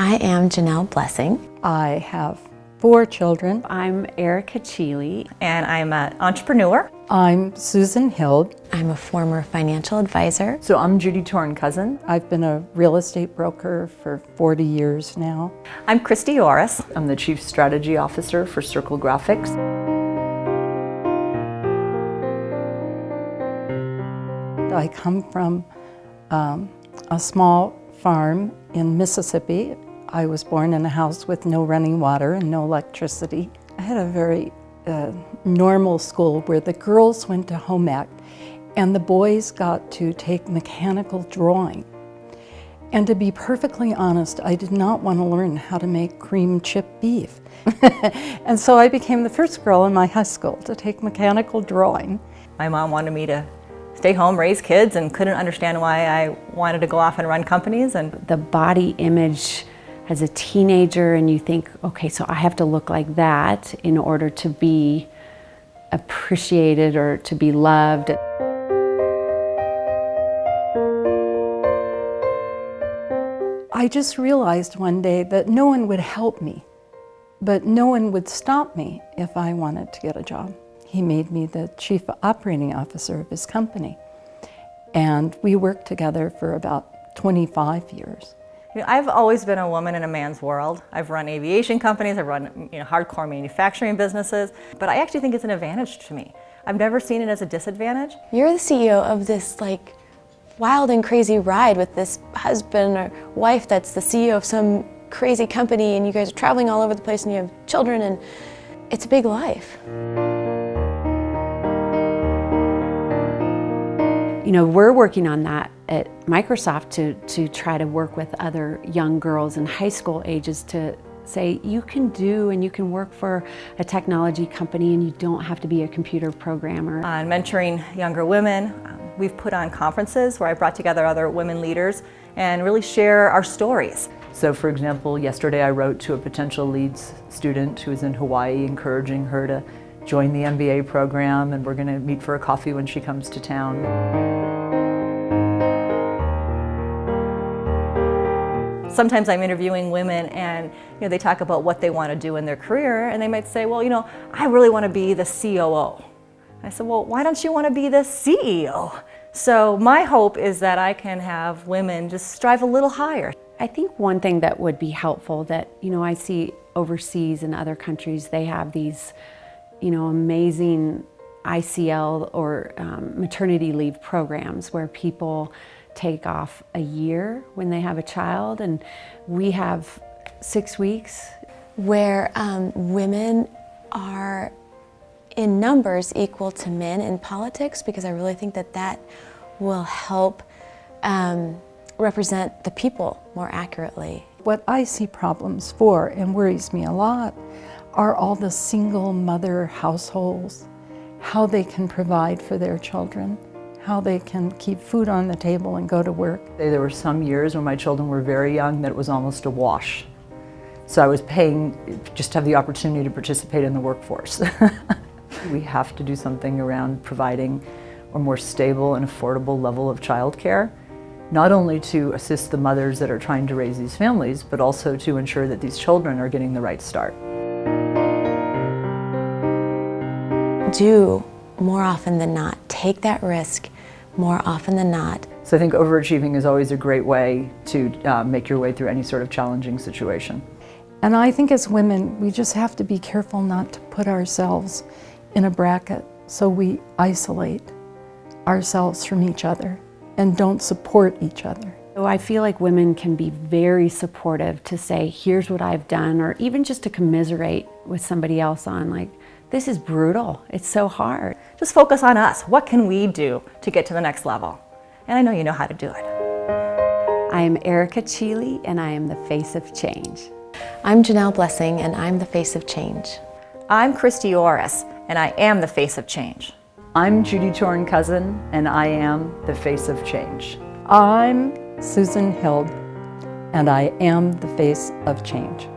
I am Janelle Blessing. I have 4 children. I'm Erica Cheely. And I'm an entrepreneur. I'm Susan Hild. I'm a former financial advisor. So I'm Judy Torn-Cousin. I've been a real estate broker for 40 years now. I'm Christy Orris. I'm the Chief Strategy Officer for Circle Graphics. I come from a small farm in Mississippi. I was born in a house with no running water and no electricity. I had a very normal school where the girls went to home ec and the boys got to take mechanical drawing. And to be perfectly honest, I did not want to learn how to make cream chip beef. And so I became the first girl in my high school to take mechanical drawing. My mom wanted me to stay home, raise kids, and couldn't understand why I wanted to go off and run companies. And The body image as a teenager, and you think, okay, so I have to look like that in order to be appreciated or to be loved. I just realized one day that no one would help me, but no one would stop me if I wanted to get a job. He made me the chief operating officer of his company, and we worked together for about 25 years. you know, I've always been a woman in a man's world. I've run aviation companies, I've run hardcore manufacturing businesses, but I actually think it's an advantage to me. I've never seen it as a disadvantage. You're the CEO of this wild and crazy ride with this husband or wife that's the CEO of some crazy company, and you guys are traveling all over the place and you have children, and it's a big life. You know, we're working on that at Microsoft to try to work with other young girls in high school ages to say you can do and you can work for a technology company and you don't have to be a computer programmer. On mentoring younger women, we've put on conferences where I brought together other women leaders and really share our stories. So for example, yesterday I wrote to a potential leads student who is in Hawaii, encouraging her to join the MBA program, and we're going to meet for a coffee when she comes to town. Sometimes I'm interviewing women and they talk about what they want to do in their career, and they might say, well, I really want to be the COO. I said, well, why don't you want to be the CEO? So my hope is that I can have women just strive a little higher. I think one thing that would be helpful that, I see overseas in other countries, they have these, amazing ICL or maternity leave programs where people take off a year when they have a child, and we have 6 weeks. Where women are in numbers equal to men in politics, because I really think that will help represent the people more accurately. What I see problems for, and worries me a lot, are all the single mother households, how they can provide for their children, how they can keep food on the table and go to work. There were some years when my children were very young that it was almost a wash. So I was paying just to have the opportunity to participate in the workforce. We have to do something around providing a more stable and affordable level of childcare, not only to assist the mothers that are trying to raise these families, but also to ensure that these children are getting the right start. Do more often than not, take that risk more often than not. So I think overachieving is always a great way to make your way through any sort of challenging situation. And I think as women, we just have to be careful not to put ourselves in a bracket so we isolate ourselves from each other and don't support each other. So I feel like women can be very supportive to say, here's what I've done, or even just to commiserate with somebody else on this is brutal, it's so hard. Just focus on us. What can we do to get to the next level? And I know you know how to do it. I am Erica Cheely, and I am the face of change. I'm Janelle Blessing, and I'm the face of change. I'm Christy Orris, and I am the face of change. I'm Judy Torn-Cousin, and I am the face of change. I'm Susan Hild, and I am the face of change.